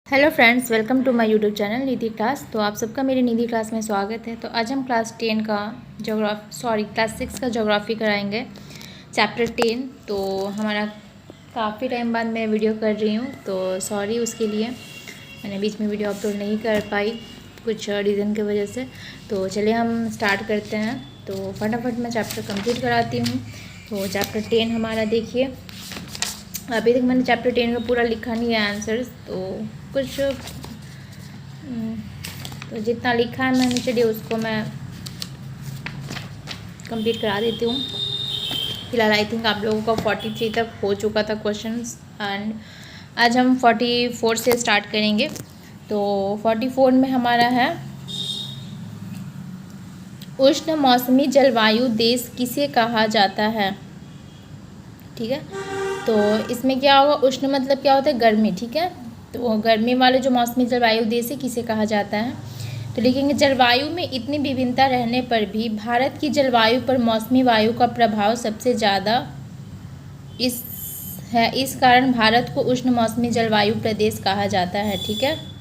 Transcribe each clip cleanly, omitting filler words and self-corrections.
Hello friends, welcome to my YouTube channel Nidhi class. तो आप सबका मेरी निधि क्लास में स्वागत है। तो आज हम क्लास 10 का क्लास 6 का ज्योग्राफी कराएंगे, चैप्टर 10। तो हमारा काफ़ी टाइम बाद मैं वीडियो कर रही हूँ, तो सॉरी उसके लिए। मैंने बीच में वीडियो अपलोड नहीं कर पाई कुछ रीज़न की वजह से। तो चलिए हम स्टार्ट करते हैं। तो फटाफट मैं चैप्टर कंप्लीट कराती हूँ। तो चैप्टर 10 हमारा देखिए, अभी तक मैंने चैप्टर 10 का पूरा लिखा नहीं है आंसर्स, तो कुछ तो जितना लिखा है मैंने, चलिए उसको मैं कंप्लीट करा देती हूँ। फिलहाल आई थिंक आप लोगों का 43 तक हो चुका था क्वेश्चंस, एंड आज हम 44 से स्टार्ट करेंगे। तो 44 में हमारा है, उष्ण मौसमी जलवायु देश किसे कहा जाता है। ठीक है, तो इसमें क्या होगा, उष्ण मतलब क्या होता है, गर्मी। ठीक है, तो गर्मी वाले जो मौसमी जलवायु देश है किसे कहा जाता है। तो लिखेंगे, जलवायु में इतनी विभिन्नता रहने पर भी भारत की जलवायु पर मौसमी वायु का प्रभाव सबसे ज़्यादा इस कारण भारत को उष्ण मौसमी जलवायु प्रदेश कहा जाता है। ठीक है,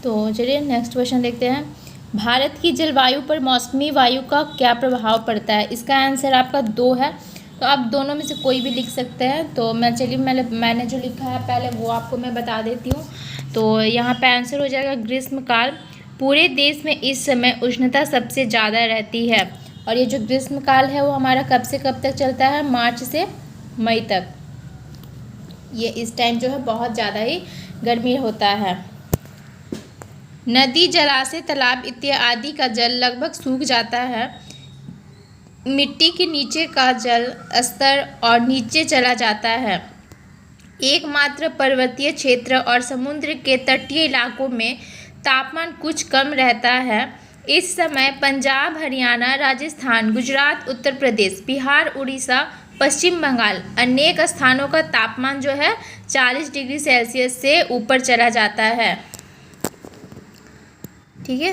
तो चलिए नेक्स्ट क्वेश्चन देखते हैं। भारत की जलवायु पर मौसमी वायु का क्या प्रभाव पड़ता है। इसका आंसर आपका 2 है, तो आप दोनों में से कोई भी लिख सकते हैं। तो मैंने जो लिखा है पहले वो आपको मैं बता देती हूँ। तो यहाँ पे आंसर हो जाएगा ग्रीष्मकाल। पूरे देश में इस समय उष्णता सबसे ज़्यादा रहती है, और ये जो ग्रीष्मकाल है वो हमारा कब से कब तक चलता है, मार्च से मई तक। ये इस टाइम जो है बहुत ज़्यादा ही गर्मी होता है। नदी, जलाशय, तालाब इत्यादि का जल लगभग सूख जाता है। मिट्टी के नीचे का जल स्तर और नीचे चला जाता है। एकमात्र पर्वतीय क्षेत्र और समुद्र के तटीय इलाकों में तापमान कुछ कम रहता है। इस समय पंजाब, हरियाणा, राजस्थान, गुजरात, उत्तर प्रदेश, बिहार, उड़ीसा, पश्चिम बंगाल अनेक स्थानों का तापमान जो है 40 डिग्री सेल्सियस से ऊपर चला जाता है। ठीक है,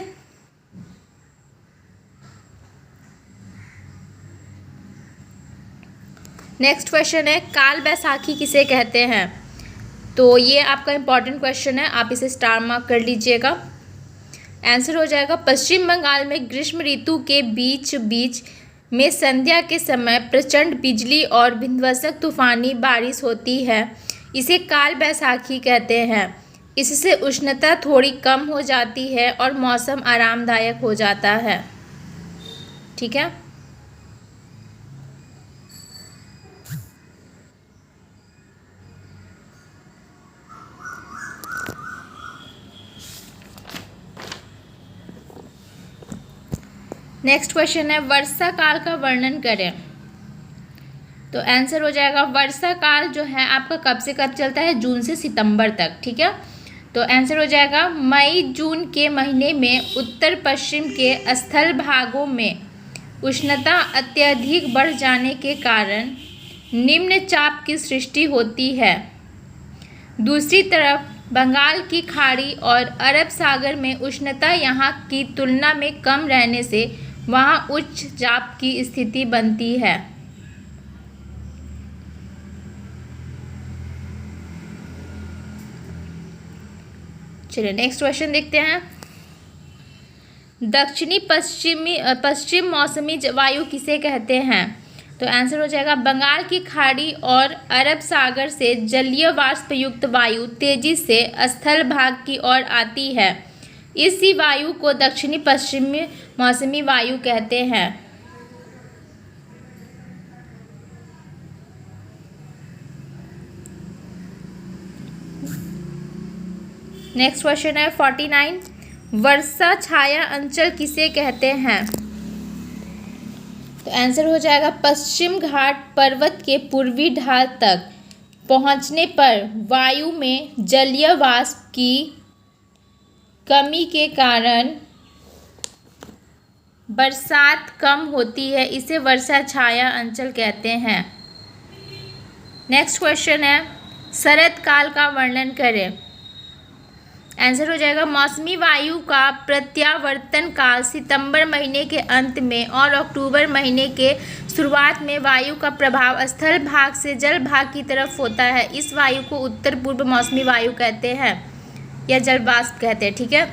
नेक्स्ट क्वेश्चन है, काल बैसाखी किसे कहते हैं। तो ये आपका इम्पॉर्टेंट क्वेश्चन है, आप इसे स्टार मार्क कर लीजिएगा। आंसर हो जाएगा, पश्चिम बंगाल में ग्रीष्म ऋतु के बीच बीच में संध्या के समय प्रचंड बिजली और विध्वंसक तूफानी बारिश होती है। इसे काल बैसाखी कहते हैं। इससे उष्णता थोड़ी कम हो जाती है और मौसम आरामदायक हो जाता है। ठीक है, नेक्स्ट क्वेश्चन है, वर्षा काल का वर्णन करें। तो आंसर हो जाएगा, वर्षा काल जो है आपका कब से कब चलता है, जून से सितंबर तक। ठीक है, तो आंसर हो जाएगा, मई जून के महीने में उत्तर पश्चिम के स्थल भागों में उष्णता अत्यधिक बढ़ जाने के कारण निम्न चाप की सृष्टि होती है। दूसरी तरफ बंगाल की खाड़ी और अरब सागर में उष्णता यहाँ की तुलना में कम रहने से वहाँ उच्च चाप की स्थिति बनती है। चलिए नेक्स्ट क्वेश्चन देखते हैं, दक्षिणी पश्चिम मौसमी वायु किसे कहते हैं। तो आंसर हो जाएगा, बंगाल की खाड़ी और अरब सागर से जलीय वाष्प युक्त वायु तेजी से स्थल भाग की ओर आती है। इसी वायु को दक्षिणी पश्चिमी मौसमी वायु कहते हैं। नेक्स्ट क्वेश्चन है 49, वर्षा छाया अंचल किसे कहते हैं। तो आंसर हो जाएगा, पश्चिम घाट पर्वत के पूर्वी ढाल तक पहुंचने पर वायु में जलीय वाष्प की कमी के कारण बरसात कम होती है। इसे वर्षा छाया अंचल कहते हैं। नेक्स्ट क्वेश्चन है, शरद काल का वर्णन करें। आंसर हो जाएगा मौसमी वायु का प्रत्यावर्तन काल सितंबर महीने के अंत में और अक्टूबर महीने के शुरुआत में वायु का प्रभाव स्थल भाग से जल भाग की तरफ होता है। इस वायु को उत्तर पूर्व मौसमी वायु कहते हैं या जल वाष्प कहते हैं। ठीक है,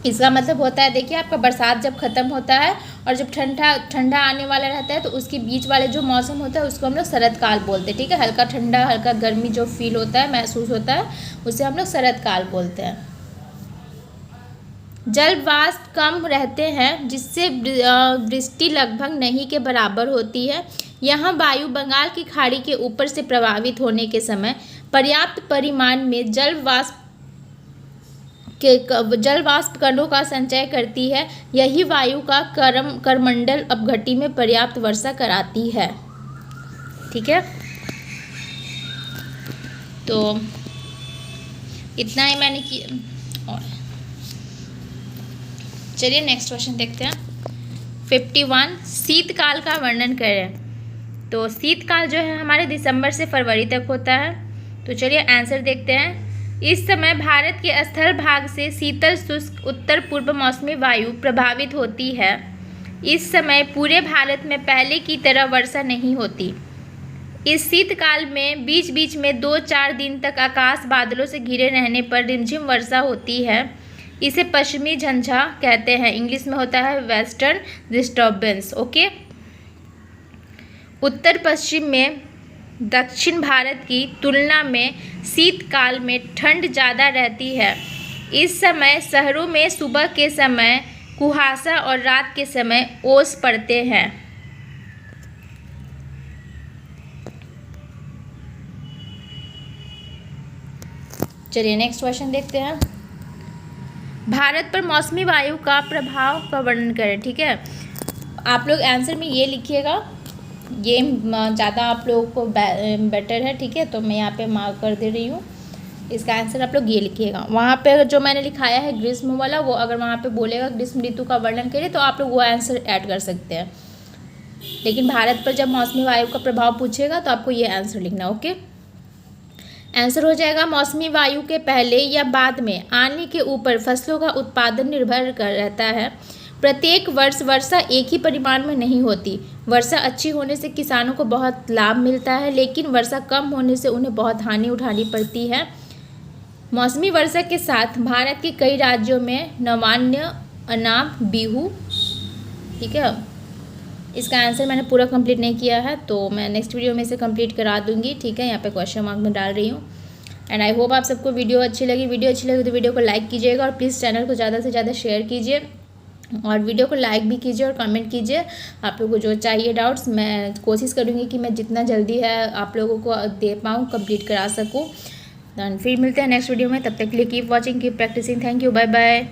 इसका मतलब होता है, देखिए आपका बरसात जब खत्म होता है और जब ठंडा आने वाला रहता है तो उसके बीच वाले जो मौसम होता है उसको हम लोग शरद काल बोलते हैं। ठीक है, हल्का ठंडा हल्का गर्मी जो फील होता है महसूस होता है उसे हम लोग शरद काल बोलते हैं। जल वाष्प कम रहते हैं जिससे वृष्टि लगभग नहीं के बराबर होती है। यहाँ वायु बंगाल की खाड़ी के ऊपर से प्रभावित होने के समय पर्याप्त परिमाण में जल वाष्प कणों का संचय करती है। यही वायु का करमंडल अपघटी में पर्याप्त वर्षा कराती है। ठीक है, तो इतना ही मैंने किया। और चलिए नेक्स्ट क्वेश्चन देखते हैं। 51 शीतकाल का वर्णन करें। तो शीतकाल जो है हमारे दिसंबर से फरवरी तक होता है। तो चलिए आंसर देखते हैं। इस समय भारत के स्थल भाग से शीतल शुष्क उत्तर पूर्व मौसमी वायु प्रभावित होती है। इस समय पूरे भारत में पहले की तरह वर्षा नहीं होती। इस शीतकाल में बीच बीच में 2-4 दिन तक आकाश बादलों से घिरे रहने पर रिमझिम वर्षा होती है। इसे पश्चिमी झंझा कहते हैं, इंग्लिश में होता है वेस्टर्न डिस्टर्बेंस। ओके, उत्तर पश्चिम में दक्षिण भारत की तुलना में शीतकाल में ठंड ज़्यादा रहती है। इस समय शहरों में सुबह के समय कुहासा और रात के समय ओस पड़ते हैं। चलिए नेक्स्ट क्वेश्चन देखते हैं। भारत पर मौसमी वायु का प्रभाव का वर्णन करें। ठीक है, आप लोग आंसर में ये लिखिएगा, ये ज़्यादा आप लोगों को बेटर है। ठीक है, तो मैं यहाँ पे मार्क कर दे रही हूँ। इसका आंसर आप लोग ये लिखिएगा। वहाँ पे जो मैंने लिखाया है ग्रीष्म वाला, वो अगर वहाँ पे बोलेगा ग्रीष्म ऋतु का वर्णन करें तो आप लोग वो आंसर ऐड कर सकते हैं। लेकिन भारत पर जब मौसमी वायु का प्रभाव पूछेगा तो आपको ये आंसर लिखना। ओके, आंसर हो जाएगा मौसमी वायु के पहले या बाद में आने के ऊपर फसलों का उत्पादन निर्भर कर रहता है। प्रत्येक वर्ष वर्षा एक ही परिमाण में नहीं होती। वर्षा अच्छी होने से किसानों को बहुत लाभ मिलता है, लेकिन वर्षा कम होने से उन्हें बहुत हानि उठानी पड़ती है। मौसमी वर्षा के साथ भारत के कई राज्यों में नवान्न, अनाम, बिहू। ठीक है, इसका आंसर मैंने पूरा कंप्लीट नहीं किया है तो मैं नेक्स्ट वीडियो में से कंप्लीट करा दूंगी। ठीक है, यहाँ पे क्वेश्चन मार्क में डाल रही हूँ। एंड आई होप आप सबको वीडियो अच्छी लगी। वीडियो अच्छी लगी तो वीडियो को लाइक कीजिएगा और प्लीज़ चैनल को ज़्यादा से ज़्यादा शेयर कीजिए और वीडियो को लाइक भी कीजिए और कमेंट कीजिए। आप लोगों को जो चाहिए डाउट्स मैं कोशिश करूँगी कि मैं जितना जल्दी है आप लोगों को दे पाऊँ, कंप्लीट करा सकूँ। फिर मिलते हैं नेक्स्ट वीडियो में, तब तक के लिए keep watching, keep practicing. Thank you, bye bye.